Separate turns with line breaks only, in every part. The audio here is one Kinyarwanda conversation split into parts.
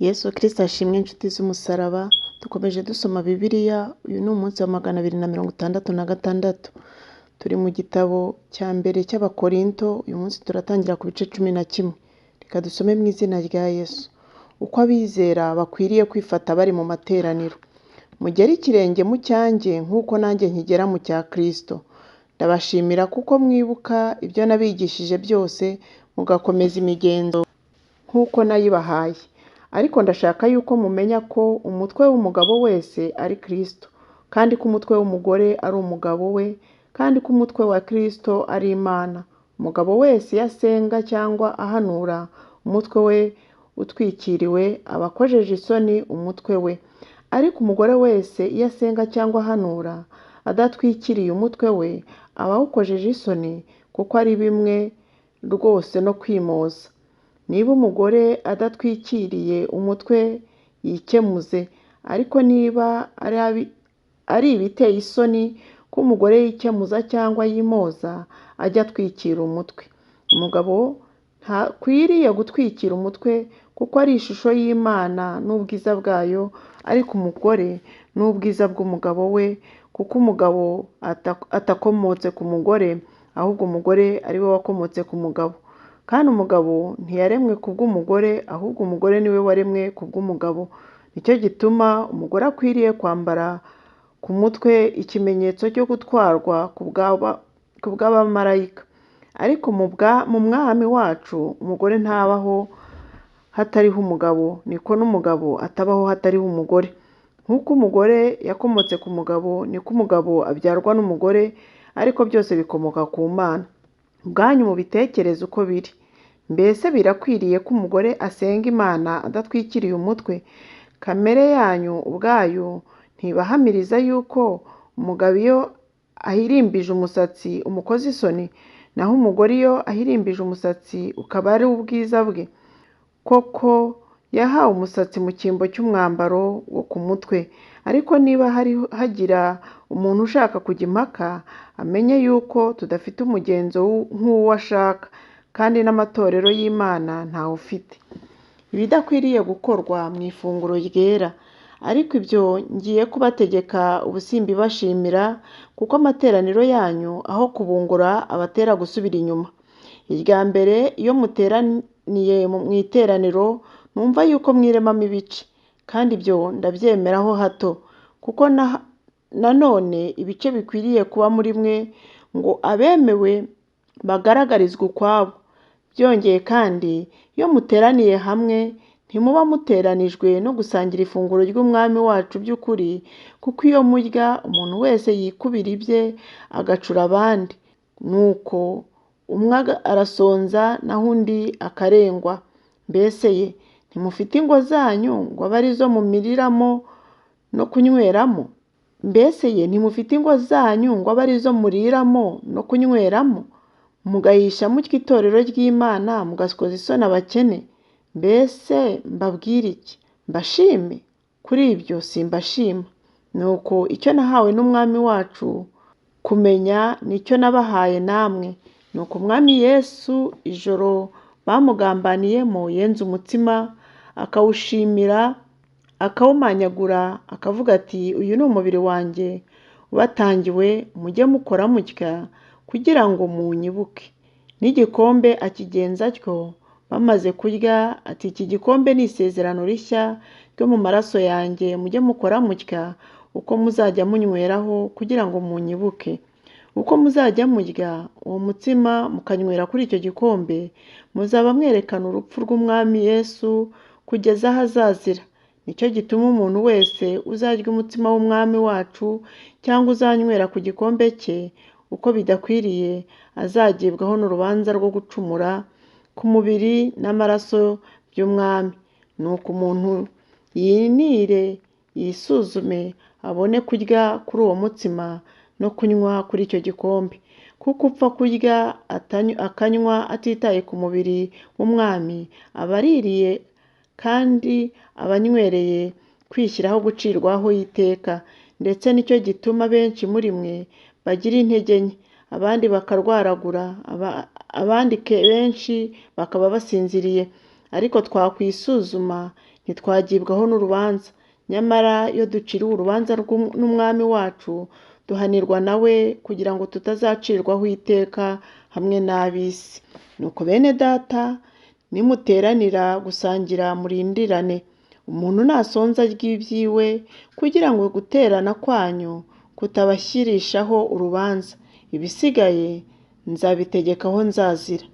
Yesu Kristo ashimwe inshuti z'umusaraba, dukomeje dusoma Bibiliya, uyu ni umunsi wa 266. Turi mu gitabo cya mbere cy'Abakorinto, uyu munsi turatangira ku bice 11. Reka dusome mu izina rya Yesu. Uko abizera bakwiriye kwifata bari mu materaniro. Mugere ikirenge mu cyanjye nk'uko nanjye nkigera mu cya Kristo. Ndabashimira kuko mwibuka ibyo nabigishije byose, mugakomeza imigenzo nk'uko nayibahaye. Ariko ndashaka yuko mumenya ko umutwe w'umugabo wese ari Kristo, kandi ko umutwe w'umugore ari umugabo we, kandi ko umutwe wa Kristo ari Imana. Umugabo wese iyo asenga cyangwa ahanura, umutwe we utwikiriwe aba akojeje isoni umutwe we. Ariko umugore wese iyo asenga cyangwa ahanura adatwikiriye umutwe we, aba awukojeje isoni, kuko ari bimwe rwose no kwimoza. Niba umugore adatwikiriye umutwe yikemuze, ariko niba ari ibiteye isoni ko umugore yikemuza cyangwa yimoza, ajya atwikira umutwe. Umugabo ntakwiriye gutwikira umutwe, kuko ari ishusho y'Imana n'ubwiza bwayo, ariko umugore ni ubwiza bw'umugabo we, kuko umugabo atakomotse ku mugore, ahubwo umugore ari we wakomotse ku mugabo. Kandi umugabo ntiyaremwe kubw'umugore, ahubwo umugore niwe waremwe kubw'umugabo. Nicyo gituma umugore akwiriye kwambara ku mutwe ikimenyetso cyo gutwarwa ku bw'abamarayika. Ariko mu mwami wacu umugore ntabaho hatariho umugabo, niko n'umugabo atabaho hatariho umugore. Nk'uko umugore yakomotse ku mugabo, niko umugabo abyarwa n'umugore, ariko byose bikomoka ku Mana. Ubwanyu mubitekereze uko biri. Mbese birakwiriye ko umugore asenga Imana adatwikiriye umutwe? Kamere yanyu ubwayo ntibahamiriza yuko umugabo iyo ahirimbije umusatsi umukoza isoni, naho umugore iyo ahirimbije umusatsi ukaba ari ubwiza bwe? Koko yahawe umusatsi mu cyimbo cy'umwambaro wo ku mutwe. Ariko niba hagira umuntu ushaka kujya impaka, amenye yuko tudafite umugenzo nk'uwo ashaka, kandi n'amatorero y'Imana ntawe ufite. Ibidakwiriye gukorwa mu ifunguro ryera. Ariko ibyo ngiye kubategeka ubu simbibashimira, kuko amateraniro yanyu aho kubungura abatera gusubira inyuma. Irya mbere iyo muteraniye mu iteraniro, numva yuko mwiremamo ibice, kandi ibyo ndabyemeraho hato, kuko nanone ibice bikwiriye kuba muri mwe, ngo abemewe bagaragarizwe ukwabo. Byongeye kandi iyo muteraniye hamwe, ntimuba muteranijwe no gusangira ifunguro ry'umwami wacu by'ukuri, kuko iyo murya umuntu wese yikubira ibye agacura abandi, nuko umwe arasonza naho undi akarengwa. Mbese ntimufite ingo zanyu ngo abe ari zo mumiriramo no kunyweramo? Ntimufite ingo zanyu ngo abe ari zo muriramo no kunyweramo? Mugahisha mutyo itorero ry'Imana, mugakoza isoni abakene. Mbese mbabwire iki? Mbashime? Kuri ibyo simbashima. Nuko icyo nahawe n'umwami wacu kumenya, nicyo nabahaye namwe. Nuko umwami Yesu ijoro bamugambaniyemo yenze umutsima, akawushimira, akawumanyagura, akavuga ati, uyu ni umubiri wanjye ubatangiwe, mujye mukora mutya kugira ngo munyibuke. N'igikombe akigenza atyo. Bamaze kurya, ati, iki gikombe ni isezerano rishya ryo mu maraso yanjye, mujye mukora mutya uko muzajya munyweraho kugira ngo munyibuke. Uko muzajya murya uwo mutsima mukanywera kuri icyo gikombe, muzaba mwerekana urupfu rw'umwami Yesu kugeza aho azazira. Nicyo gituma umuntu wese uzarya umutsima w'umwami wacu cyangwa uzanywera ku gikombe cye uko bidakwiriye, azagibwaho n'urubanza rwo gucumura ku mubiri n'amaraso by'umwami. Nuko umuntu yinire, yisuzume, abone kurya kuri uwo mutsima no kunywa kuri icyo gikombe. Kuko upfa kurya akanywa atitaye ku mubiri w'umwami, aba aririye kandi aba anywereye kwishyiraho gucirwaho iteka. Ndetse nicyo gituma benshi muri mwe bagira intege nke, abandi bakarwaragura, abandi benshi bakaba basinziriye. Ariko twakwisuzuma ntitwagibwaho n'urubanza. Nyamara iyo duciriwe urubanza n'Umwami wacu, duhanirwa nawe kugira ngo tutazacirwaho iteka hamwe n'ab'isi. Nuko bene data, nimuteranira gusangira murindirane. Umuntu nasonza arye ibyiwe, kugira ngo guterana kwanyu kutabashyirishaho urubanza. Ibisigaye nzabitegekaho nzazira.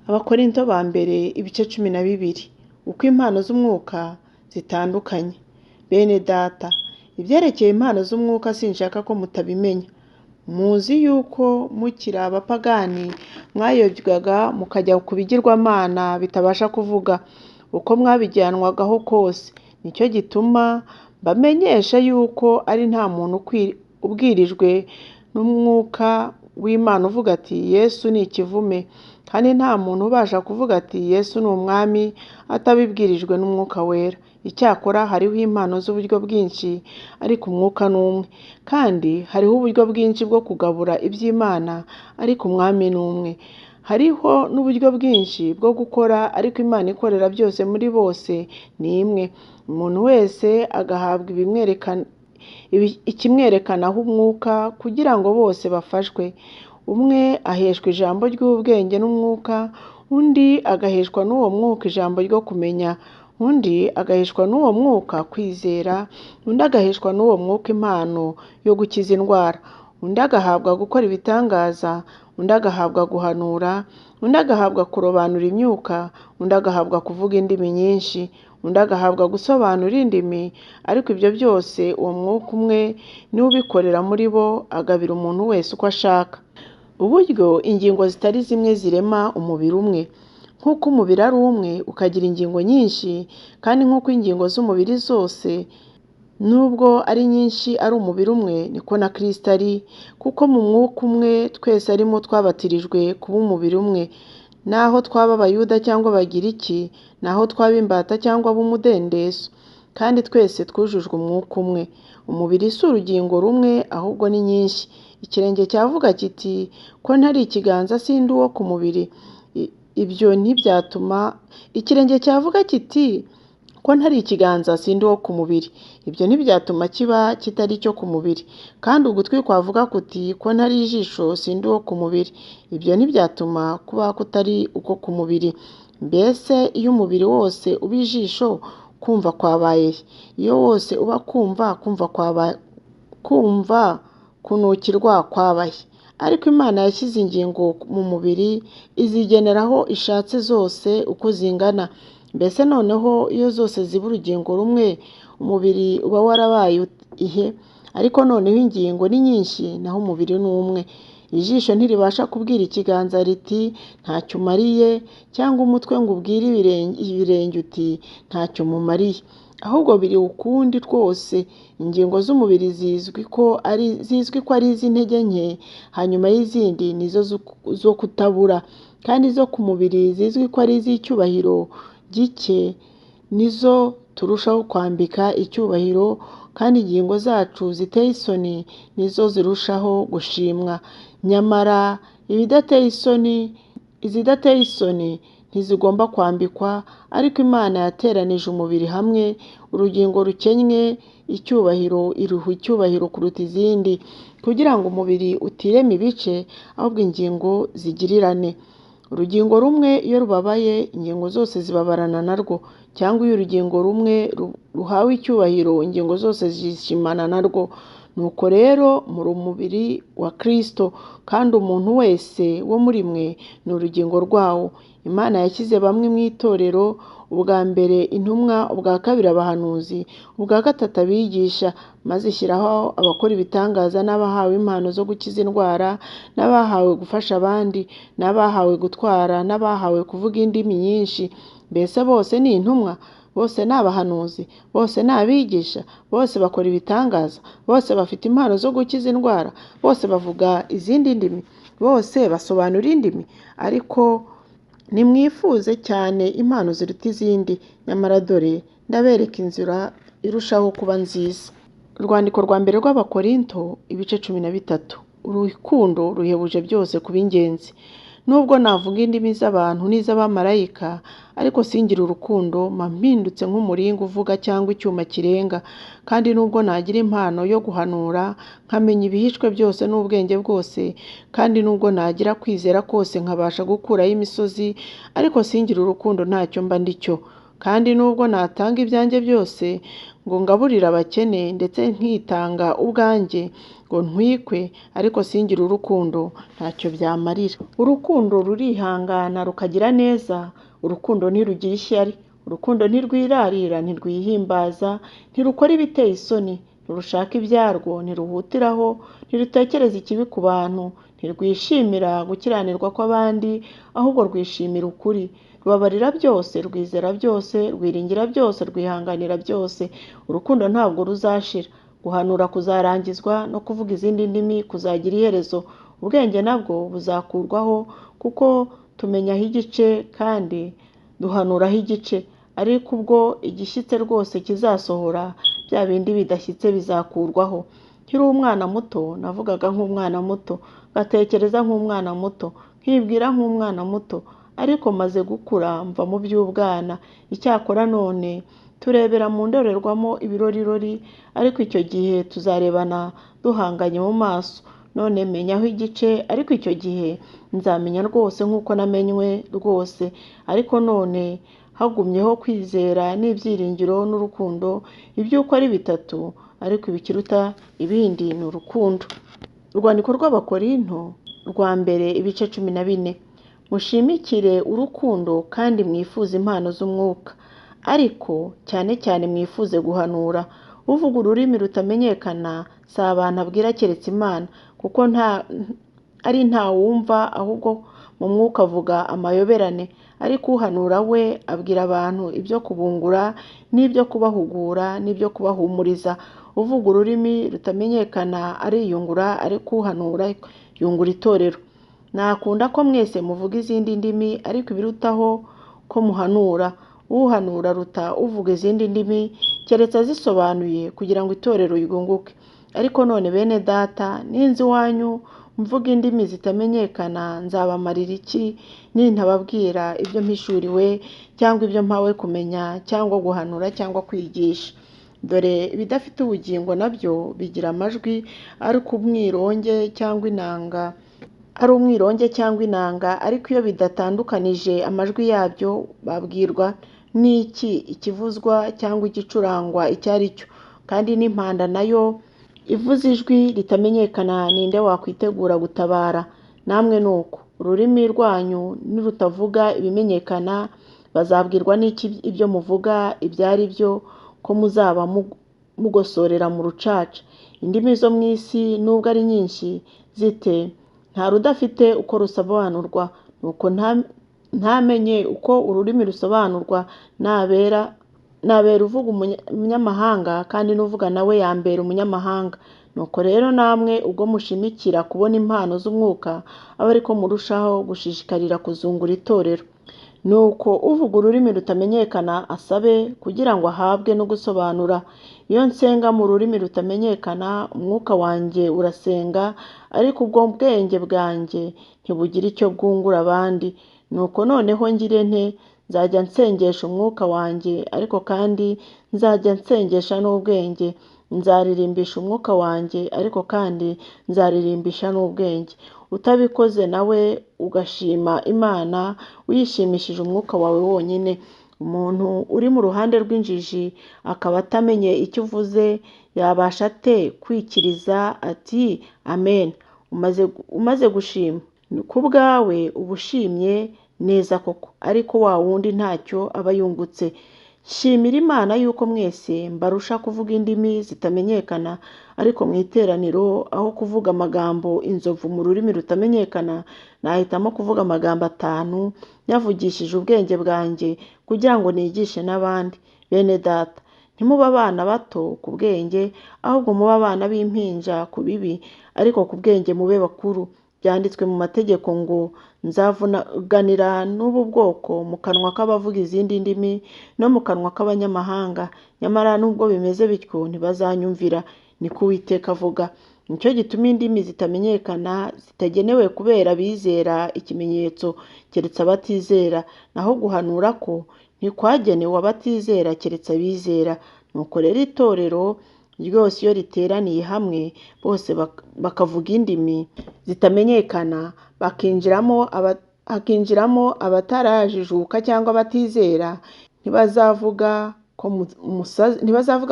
Abakorinto ba mbere ibice 12. Uko impano z'umwuka zitandukanye. Bene data, ibyerekeye impano z'umwuka sinshaka ko mutabimenya. Muzi yuko mukiri abapagani mwayobywaga mukajya ku bigirwamana bitabasha kuvuga, uko mwabijyanwagaho kose. Nicyo gituma mbamenyesha yuko ari nta muntu ubwirijwe n'umwuka w'Imana uvuga ati Yesu ni ikivume, kandi nta muntu ubasha kuvuga ati Yesu ni umwami atabibwirijwe n'umwuka wera. Icyakora hariho impano z'uburyo bwinshi, ariko umwuka ni umwe. Kandi hariho uburyo bwinshi bwo kugabura iby'Imana, ariko umwami ni umwe. Hariho n'uburyo bwinshi bwo gukora, ariko Imana ikorera byose muri bose ni imwe. Umuntu wese agahabwa ikimwerekanaho umwuka, kugira ngo bose bafashwe. Umwe aheshwa ijambo ry'ubwenge n'umwuka, undi agaheshwa n'uwo mwuka ijambo ryo kumenya, undi agaheshwa n'uwo mwuka kwizera, undi agaheshwa n'uwo mwuka impano yo gukiza indwara, undi agahabwa gukora ibitangaza, undi agahabwa guhanura, undi agahabwa kurobanura imyuka, undi agahabwa kuvuga indimi nyinshi, undi agahabwa gusobanura indimi. Ariko ibyo byose uwo mwuka umwe niwe ubikorera muri bo, agabira umuntu wese uko ashaka. Uburyo ingingo zitari zimwe zirema umubiri umwe. Nk'uko umubiri ari umwe ukagira ingingo nyinshi, kandi nk'uko ingingo z'umubiri zose nubwo ari nyinshi ari umubiri umwe, niko na Kristo ari. Kuko mu mwuka umwe twese arimo twabatirijwe kuba umubiri umwe. Naho twaba Abayuda cyangwa Abagiriki, naho twaba imbata cyangwa ab'umudendezo, kandi twese twujujwe umwuka umwe. Umubiri si urugingo rumwe, ahubwo ni nyinshi. Ikirenge cyavuga kiti ko ntari ikiganza sindi uwo ku mubiri, ibyo ntibyatuma ikirenge cyavuga kiti ko ntari ikiganza sindi uwo ku mubiri, ibyo ntibyatuma kiba kitari icyo ku mubiri. Kandi ugutwi kwavuga kuti ko ntari ijisho sindi uwo ku mubiri, ibyo ntibyatuma kuba kutari uko ku mubiri. Mbese iyo umubiri wose uba ijisho, kumva kwabaye? Iyo wose uba kumva, kumva kunukirwa kwabaye? Ariko Imana yashyize ingingo mu mubiri, izigenera aho ishatse zose uko zingana. Mbese noneho iyo zose ziba urugingo rumwe, umubiri uba warabaye ihe? Ariko noneho ingingo ni nyinshi, naho umubiri ni umwe. Ijisho ntiribasha kubwira ikiganza riti ntacyo umariye, cyangwa umutwe ngo ubwire ibirenge uti ntacyo mumariye. Ahubwo biri ukundi rwose. Ingingo z'umubiri zizwi ko ari iz'intege nke, hanyuma y'izindi nizo zo kutabura. Kandi izo ku mubiri zizwi ko ari iz'icyubahiro gike, nizo turushaho kwambika icyubahiro, kandi ingingo zacu ziteye isoni nizo zirushaho gushimwa. Nyamara izidateye isoni ntizigomba kwambikwa, ariko Imana yateranije umubiri hamwe, urugingo rukennye icyubahiro iruha icyubahiro kuruta izindi, kugira ngo umubiri utirema ibice, ahubwo ingingo zigirirane. Urugingo rumwe iyo rubabaye, ingingo zose zibabarana narwo, cyangwa iyo urugingo rumwe ruhawe icyubahiro, ingingo zose zishimana narwo. Nuko rero muri umubiri wa Kristo, kandi umuntu wese wo muri mwe ni urugingo rwawo. Imana yashyize bamwe mu itorero, ubwa mbere intumwa, ubwa kabiri abahanuzi, ubwa gatatu abigisha, maze ishyiraho abakora ibitangaza, n'abahawe impano zo gukiza indwara, n'abahawe gufasha abandi, n'abahawe gutwara, n'abahawe kuvuga indimi nyinshi. Mbese bose ni intumwa? Bose ni abahanuzi? Bose ni abigisha? Bose bakora ibitangaza? Bose bafite impano zo gukiza indwara? Bose bavuga izindi ndimi? Bose basobanura indimi? Ariko nimwifuze cyane impano ziruta izindi, nyamara dore ndabereka inzira irushaho kuba nziza. Urwandiko rwa mbere rw'Abakorinto ibice 13. Urukundo ruhebuje byose kuba ingenzi. Nubwo navuga indimi z'abantu n'iz'abamarayika, ariko singire urukundo mba mpindutse nk'umuringa uvuga cyangwa icyuma kirenga. Kandi nubwo nagira impano yo guhanura, nkamenya ibihishwe byose n'ubwenge bwose, kandi nubwo nagira kwizera kose nkabasha gukuraho imisozi, ariko singire urukundo ntacyo mba ndicyo. Kandi nubwo natanga ibyanjye byose ngo ngaburire abakene ndetse nkitanga ubwanjye ngo ntwikwe, ariko singire urukundo ntacyo byamarira. Urukundo rurihangana rukagira neza, urukundo ntirugira ishyari, urukundo ntirwirarira, ntirwihimbaza, ntirukora ibiteye isoni, ntirushaka ibyarwo, ntiruhutiraho, ntirutekereza ikibi ku bantu, ntirwishimira gukiranirwa kw'abandi, ahubwo rwishimira ukuri. Rubabarira byose, rwizera byose, rwiringira byose, rwihanganira byose. Urukundo ntabwo ruzashira. Guhanura kuzarangizwa no kuvuga izindi ndimi kuzagira iherezo. Ubwenge nabwo buzakurwaho kuko tumenyaho igice kandi duhanuraho igice. Ariko ubwo igishyitse rwose kizasohora, bya bindi bidashyitse bizakurwaho. Nkiri umwana muto navugaga nk'umwana muto, ngatekereza nk'umwana muto, nkibwira nk'umwana muto. Ariko maze gukura mva mu by'ubwana. Icyakora none turebera mu ndorerwamo ibirorirori, ariko icyo gihe tuzarebana duhanganye mu maso. None menyaho igice, ariko icyo gihe nzamenya rwose nk'uko namenywe rwose. Ariko none hagumyeho kwizera n'ibyiringiro n'urukundo, iby'uko ari bitatu, ariko ibikiruta ibindi ni urukundo. Urwandiko rw'Abakorinto rwa mbere ibice 14. Mushimikire urukundo kandi mwifuze impano z'umwuka, ariko cyane cyane mwifuze guhanura. Uvuga ururimi rutamenyekana si abantu abwira keretse Imana, kuko nta wumva, ahubwo mu mwuka avuga amayoberane. Ariko uhanura we abwira abantu ibyo kubungura n'ibyo kubahugura n'ibyo kubahumuriza. Uvuga ururimi rutamenyekana ariyungura, ariko uhanura yungura itorero. Nakunda ko mwese muvuga izindi ndimi, ariko ibirutaho ko muhanura. Uhanura aruta uvuga izindi ndimi, keretse azisobanuye kugira ngo itorero rigunguke. Ariko none bene data, ninzi iwanyu mvuga indimi zitamenyekana, nzabamarira iki nintababwira ibyo mpishuriwe cyangwa ibyo mpawe kumenya cyangwa guhanura cyangwa kwigisha? Dore ibidafite ubugingo nabyo bigira amajwi, ariko umwironge cyangwa inanga, ariko iyo bidatandukanije amajwi yabyo, babwirwa n'iki ikivuzwa cyangwa igicurangwa icyo ari cyo? Kandi n'impanda nayo ivuza ijwi ritamenyekana, ninde wakwitegura gutabara? Namwe ni uko. Ururimi rwanyu nirutavuga ibimenyekana, bazabwirwa n'iki ibyo muvuga ibyo ari byo, ko muzaba mugosorera mu rucaca? Indimi zo mu isi nubwo ari nyinshi zite, nta rudafite uko rusobanurwa. Nuko ntamenye uko ururimi rusobanurwa, nabera uvuga umunyamahanga, kandi n'uvuga nawe yambera umunyamahanga. Nuko rero namwe ubwo mushimikira kubona impano z'umwuka, abe ariko murushaho gushishikarira kuzungura itorero. Nuko uvuga ururimi rutamenyekana asabe kugira ngo ahabwe no gusobanura. Iyo nsenga mu rurimi rutamenyekana, umwuka wanjye urasenga, ariko ubwo bwenge bwanjye ntibugira icyo bwungura abandi. Nuko noneho ngire nte? Nzajya nsengesha umwuka wanjye, ariko kandi nzajya nsengesha n'ubwenge. Nzaririmbisha umwuka wanjye, ariko kandi nzaririmbisha n'ubwenge. Utabikoze nawe ugashima Imana, wishimishije umwuka wawe wonyine. Umuntu uri mu ruhande rw'injiji akaba atamenye icyo uvuze, yabasha ate kwikiriza ati amen umaze gushima? Ku bwawe uba ushimye neza koko, ariko wa wundi ntacyo aba yungutse. Shimira Imana yuko mwese mbarusha kuvuga indimi zitamenyekana, ariko mu iteraniro aho kuvuga amagambo inzovu mu rurimi rutamenyekana, nahitamo kuvuga amagambo 5 yavugishije ubwenge bwanjye, kugira ngo nigishe n'abandi. Bene data, ntimuba abana bato ku bwenge, ahubwo muba abana b'impinja ku bibi, ariko ku bwenge mube bakuru. Byanditswe mu mategeko ngo nzavuganira n'ubu bwoko mu kanwa k'abavuga izindi ndimi no mu kanwa k'abanyamahanga, nyamara nubwo bimeze bityo ntibazanyumvira, niko Uwiteka avuga. nicyo gituma indimi zitamenyekana zitagenewe kubera abizera ikimenyetso keretse abatizera, naho guhanura ko ntikwagenewe abatizera keretse abizera. Nuko rero itorero ryose iyo riteraniye hamwe bose bakavuga indimi zitamenyekana, hakinjiramo abatarajijuka cyangwa abatizera, ntibazavuga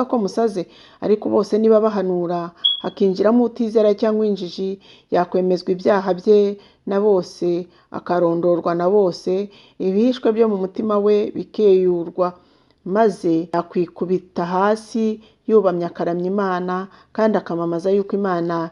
ko musaze, ariko bose niba bahanura hakinjiramo utizera cyangwa injiji, yakwemezwa ibyaha bye na bose, akarondorwa na bose, ibihishwe byo mu mutima we bikeyurwa, maze yakwikubita hasi yubamye akaramya Imana, kandi akamamaza yuko Imana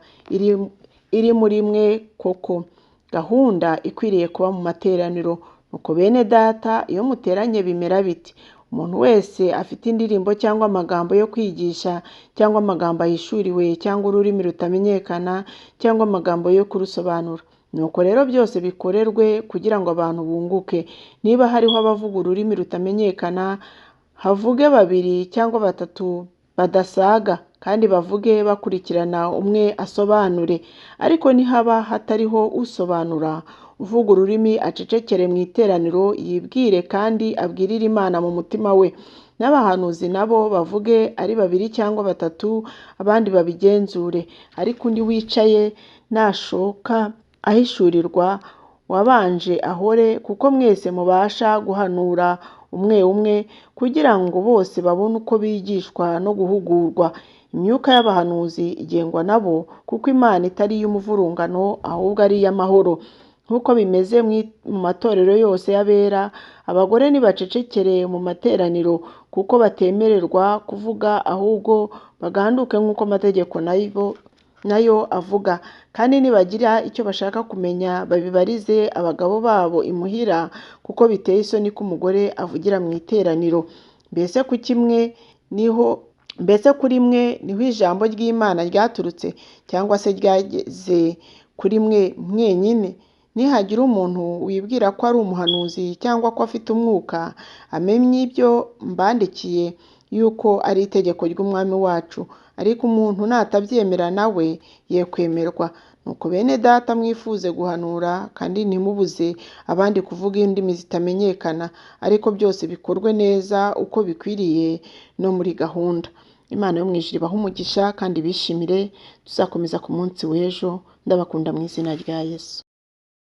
iri muri mwe koko. Gahunda ikwiriye kuba mu materaniro. Nuko bene data, iyo muteranye bimera biti: umuntu wese afite indirimbo cyangwa amagambo yo kwigisha, cyangwa amagambo ahishuriwe, cyangwa ururimi rutamenyekana, cyangwa amagambo yo kurusobanura. Nuko rero byose bikorerwe kugira ngo abantu bunguke. Niba hariho abavuga ururimi rutamenyekana, havuge 2 cyangwa 3 badasaga, kandi bavuge bakurikirana, umwe asobanure. Ariko nihaba hatariho usobanura, uvuga ururimi acecekere mu iteraniro, yibwire kandi abwirire Imana mu mutima we. N'abahanuzi nabo bavuge ari 2 cyangwa 3, abandi babigenzure. Ariko undi wicaye nashoka ahishurirwa, wabanje ahore, kuko mwese mubasha guhanura umwe, kugira ngo bose babone uko bigishwa no guhugurwa. Imyuka y'abahanuzi igengwa nabo, kuko Imana itari iy'umuvurungano, ahubwo ari iy'amahoro. Nk'uko bimeze mu matorero yose y'abera, abagore nibacecekere mu materaniro, kuko batemererwa kuvuga, ahubwo baganduke nk'uko amategeko nayo avuga. Kandi nibagira icyo bashaka kumenya, babibarize abagabo babo imuhira, kuko biteye isoni ko umugore avugira mu iteraniro. Mbese kuri mwe niho ijambo ry'Imana ryaturutse, cyangwa se ryageze kuri mwe mwenyine? Nihagira umuntu wibwira ko ari umuhanuzi cyangwa ko afite umwuka, amenye ibyo mbandikiye yuko ari itegeko ry'Umwami wacu. Ariko umuntu natabyemera nawe ye kwemerwa. Nuko bene data, mwifuze guhanura, kandi ntimubuze abandi kuvuga indimi zitamenyekana, ariko byose bikorwe neza uko bikwiriye no muri gahunda. Imana yo mu ijuru ibahe umugisha kandi bishimire. Tuzakomeza ku munsi w'ejo. Ndabakunda mu izina rya Yesu.